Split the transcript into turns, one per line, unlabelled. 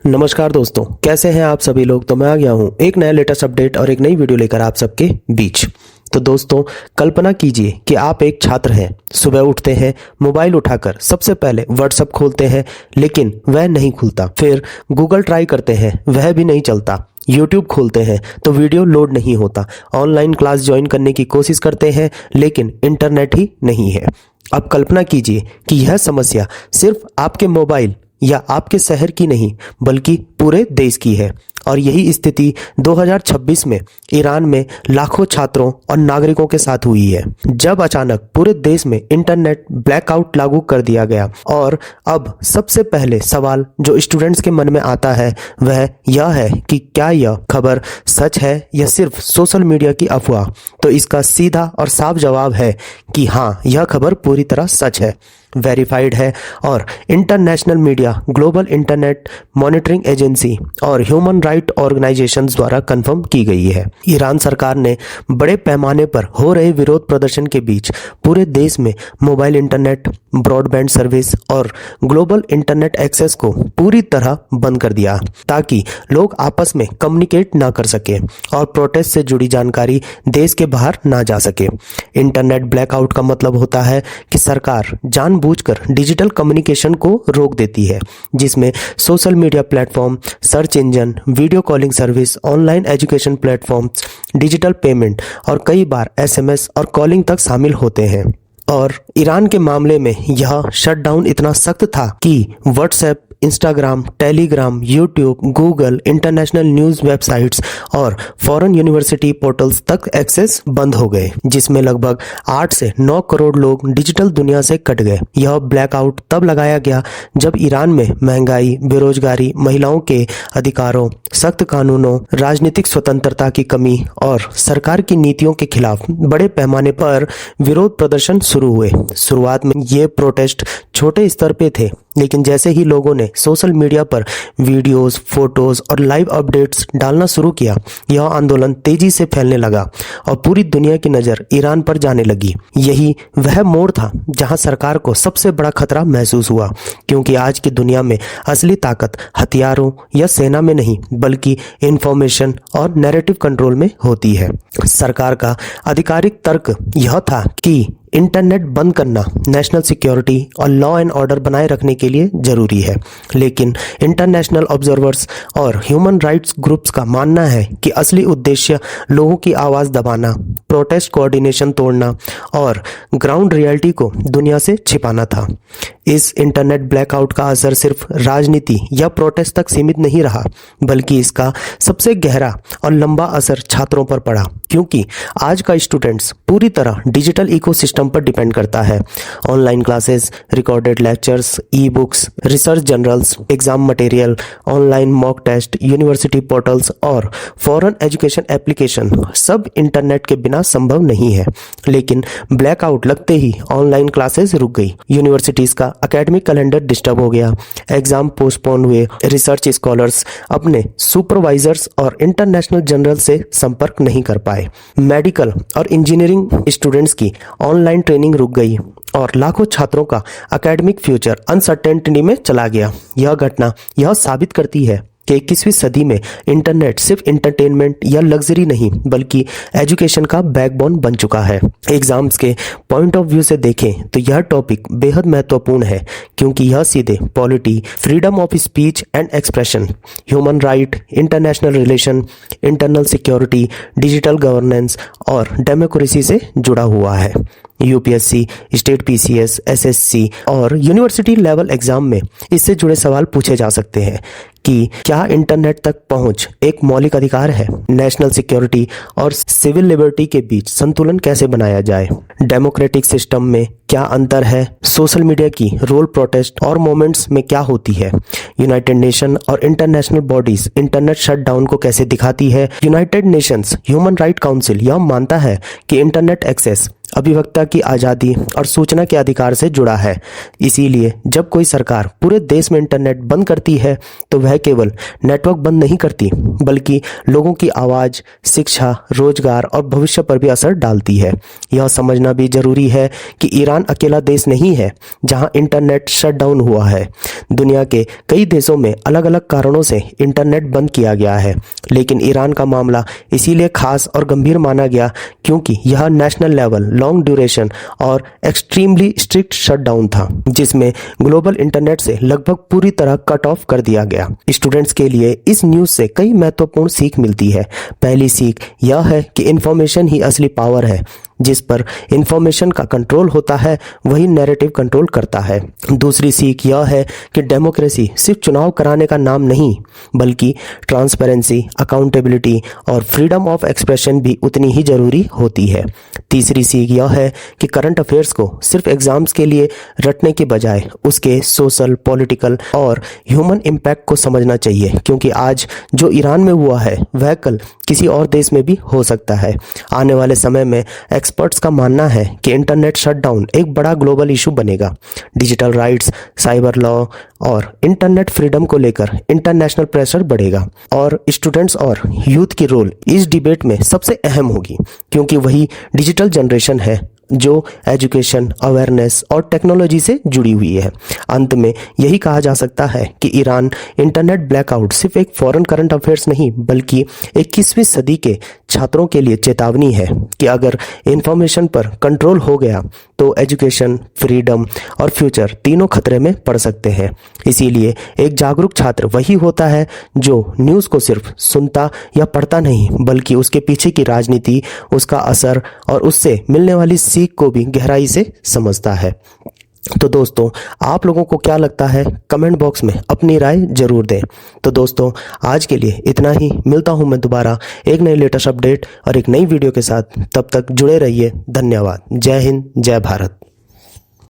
नमस्कार दोस्तों, कैसे हैं आप सभी लोग। तो मैं आ गया हूं एक नया लेटेस्ट अपडेट और एक नई वीडियो लेकर आप सबके बीच। तो दोस्तों, कल्पना कीजिए कि आप एक छात्र हैं। सुबह उठते हैं, मोबाइल उठाकर सबसे पहले व्हाट्सएप खोलते हैं, लेकिन वह नहीं खुलता। फिर गूगल ट्राई करते हैं, वह भी नहीं चलता। यूट्यूब खोलते हैं तो वीडियो लोड नहीं होता। ऑनलाइन क्लास ज्वाइन करने की कोशिश करते हैं, लेकिन इंटरनेट ही नहीं है। अब कल्पना कीजिए कि यह समस्या सिर्फ आपके मोबाइल या आपके शहर की नहीं, बल्कि पूरे देश की है। और यही स्थिति 2026 में ईरान में लाखों छात्रों और नागरिकों के साथ हुई है, जब अचानक पूरे देश में इंटरनेट ब्लैकआउट लागू कर दिया गया। और अब सबसे पहले सवाल जो स्टूडेंट्स के मन में आता है वह यह है कि क्या यह खबर सच है या सिर्फ सोशल मीडिया की अफवाह। तो इसका सीधा और साफ जवाब है कि हाँ, यह खबर पूरी तरह सच है, वेरीफाइड है और international media, global internet monitoring agency और ह्यूमन राइट ऑर्गेनाइजेशंस द्वारा कंफर्म की गई है। ईरान सरकार ने बड़े पैमाने पर हो रहे विरोध प्रदर्शन के बीच पूरे देश में मोबाइल इंटरनेट, ब्रॉडबैंड सर्विस और ग्लोबल इंटरनेट एक्सेस को पूरी तरह बंद कर दिया, ताकि लोग आपस में कम्युनिकेट ना कर सके और प्रोटेस्ट से जुड़ी जानकारी देश के बाहर ना जा सके। इंटरनेट ब्लैकआउट का मतलब होता है कि सरकार जानबूझकर डिजिटल कम्युनिकेशन को रोक देती है, जिसमें social media platform, search engine, video calling service, online education platforms, digital payment और कई बार एसएमएस और कॉलिंग तक शामिल होते हैं। और ईरान के मामले में यह शटडाउन इतना सख्त था कि WhatsApp, Instagram, Telegram, YouTube, Google, international news websites और फॉरेन यूनिवर्सिटी पोर्टल्स तक एक्सेस बंद हो गए, जिसमें लगभग 8 से 9 करोड़ लोग डिजिटल दुनिया से कट गए। यह ब्लैकआउट तब लगाया गया जब ईरान में महंगाई, बेरोजगारी, महिलाओं के अधिकारों, सख्त कानूनों, राजनीतिक स्वतंत्रता की कमी और सरकार की नीतियों के खिलाफ बड़े पैमाने पर विरोध प्रदर्शन शुरू हुए। शुरुआत में ये प्रोटेस्ट छोटे स्तर पे थे, लेकिन जैसे ही लोगों ने सोशल मीडिया पर वीडियोस, फोटोज और लाइव अपडेट्स डालना शुरू किया, यह आंदोलन तेजी से फैलने लगा और पूरी दुनिया की नज़र ईरान पर जाने लगी। यही वह मोड़ था जहां सरकार को सबसे बड़ा खतरा महसूस हुआ, क्योंकि आज की दुनिया में असली ताकत हथियारों या सेना में नहीं, बल्कि इंफॉर्मेशन और नैरेटिव कंट्रोल में होती है। सरकार का आधिकारिक तर्क यह था कि इंटरनेट बंद करना नेशनल सिक्योरिटी और लॉ एंड ऑर्डर बनाए रखने के लिए जरूरी है, लेकिन इंटरनेशनल ऑब्जर्वर्स और ह्यूमन राइट्स ग्रुप्स का मानना है कि असली उद्देश्य लोगों की आवाज़ दबाना, प्रोटेस्ट कोऑर्डिनेशन तोड़ना और ग्राउंड रियलिटी को दुनिया से छिपाना था। इस इंटरनेट ब्लैकआउट का असर सिर्फ राजनीति या प्रोटेस्ट तक सीमित नहीं रहा, बल्कि इसका सबसे गहरा और लंबा असर छात्रों पर पड़ा, क्योंकि आज का स्टूडेंट्स पूरी तरह डिजिटल इकोसिस्टम पर डिपेंड करता है। Online classes, recorded lectures, e books, research journals, exam material, online mock test, university portals और फॉरेन एजुकेशन एप्लीकेशन सब इंटरनेट के बिना संभव नहीं है। लेकिन ब्लैकआउट लगते ही ऑनलाइन क्लासेस रुक गई, यूनिवर्सिटीज का एकेडमिक कैलेंडर डिस्टर्ब हो गया, एग्जाम पोस्टपोन हुए, रिसर्च स्कॉलर्स अपने सुपरवाइजर्स और इंटरनेशनल जर्नल से संपर्क नहीं कर पाए, मेडिकल और इंजीनियरिंग स्टूडेंट्स की ऑनलाइन ट्रेनिंग रुक गई और लाखों छात्रों का एकेडमिक फ्यूचर अनसर्टेनिटी में चला गया। यह घटना यह साबित करती है कि 21वीं सदी में इंटरनेट सिर्फ इंटरटेनमेंट या लग्जरी नहीं, बल्कि एजुकेशन का बैकबोन बन चुका है। एग्जाम्स के पॉइंट ऑफ व्यू से देखें तो यह टॉपिक बेहद महत्वपूर्ण है, क्योंकि यह सीधे polity, freedom of speech and expression, human right, international relation, internal security, digital governance और डेमोक्रेसी से जुड़ा हुआ है। यूपीएससी, स्टेट पीसीएस, एसएससी और यूनिवर्सिटी लेवल एग्जाम में इससे जुड़े सवाल पूछे जा सकते हैं कि क्या इंटरनेट तक पहुंच एक मौलिक अधिकार है? नेशनल सिक्योरिटी और सिविल लिबर्टी के बीच संतुलन कैसे बनाया जाए? डेमोक्रेटिक सिस्टम में क्या अंतर है? सोशल मीडिया की रोल प्रोटेस्ट और मोमेंट्स में क्या होती है? यूनाइटेड नेशन और इंटरनेशनल बॉडीज इंटरनेट शटडाउन को कैसे दिखाती है? United Nations human right council यह मानता है कि इंटरनेट एक्सेस अभिव्यक्ति की आज़ादी और सूचना के अधिकार से जुड़ा है। इसीलिए जब कोई सरकार पूरे देश में इंटरनेट बंद करती है तो वह केवल नेटवर्क बंद नहीं करती, बल्कि लोगों की आवाज़, शिक्षा, रोजगार और भविष्य पर भी असर डालती है। यह समझना भी जरूरी है कि ईरान अकेला देश नहीं है जहां इंटरनेट शटडाउन हुआ है। दुनिया के कई देशों में अलग अलग कारणों से इंटरनेट बंद किया गया है, लेकिन ईरान का मामला इसीलिए खास और गंभीर माना गया क्योंकि यह नेशनल लेवल, लॉन्ग ड्यूरेशन और एक्सट्रीमली स्ट्रिक्ट शटडाउन था, जिसमें ग्लोबल इंटरनेट से लगभग पूरी तरह कट ऑफ कर दिया गया। स्टूडेंट्स के लिए इस न्यूज़ से कई महत्वपूर्ण सीख मिलती है। पहली सीख यह है कि इंफॉर्मेशन ही असली पावर है। जिस पर इंफॉर्मेशन का कंट्रोल होता है वही नैरेटिव कंट्रोल करता है। दूसरी सीख यह है कि डेमोक्रेसी सिर्फ चुनाव कराने का नाम नहीं, बल्कि ट्रांसपेरेंसी, अकाउंटेबिलिटी और फ्रीडम ऑफ एक्सप्रेशन भी उतनी ही जरूरी होती है। तीसरी सीख यह है कि करंट अफेयर्स को सिर्फ एग्जाम्स के लिए रटने के बजाय उसके सोशल, पॉलिटिकल और ह्यूमन इम्पैक्ट को समझना चाहिए, क्योंकि आज जो ईरान में हुआ है वह कल किसी और देश में भी हो सकता है। आने वाले समय में एक्सपर्ट्स का मानना है कि इंटरनेट शटडाउन एक बड़ा ग्लोबल इशू बनेगा। डिजिटल राइट्स, साइबर लॉ और इंटरनेट फ्रीडम को लेकर इंटरनेशनल प्रेशर बढ़ेगा और स्टूडेंट्स और यूथ की रोल इस डिबेट में सबसे अहम होगी, क्योंकि वही डिजिटल जनरेशन है जो एजुकेशन, अवेयरनेस और टेक्नोलॉजी से जुड़ी हुई है। अंत में यही कहा जा सकता है कि ईरान इंटरनेट ब्लैकआउट सिर्फ एक फॉरेन करंट अफेयर्स नहीं, बल्कि 21वीं सदी के छात्रों के लिए चेतावनी है कि अगर इंफॉर्मेशन पर कंट्रोल हो गया तो एजुकेशन, फ्रीडम और फ्यूचर तीनों खतरे में पड़ सकते हैं। इसीलिए एक जागरूक छात्र वही होता है जो न्यूज़ को सिर्फ सुनता या पढ़ता नहीं, बल्कि उसके पीछे की राजनीति, उसका असर और उससे मिलने वाली सीख को भी गहराई से समझता है। तो दोस्तों, आप लोगों को क्या लगता है? कमेंट बॉक्स में अपनी राय जरूर दें। तो दोस्तों, आज के लिए इतना ही। मिलता हूं मैं दोबारा एक नई लेटेस्ट अपडेट और एक नई वीडियो के साथ। तब तक जुड़े रहिए। धन्यवाद। जय हिंद, जय भारत।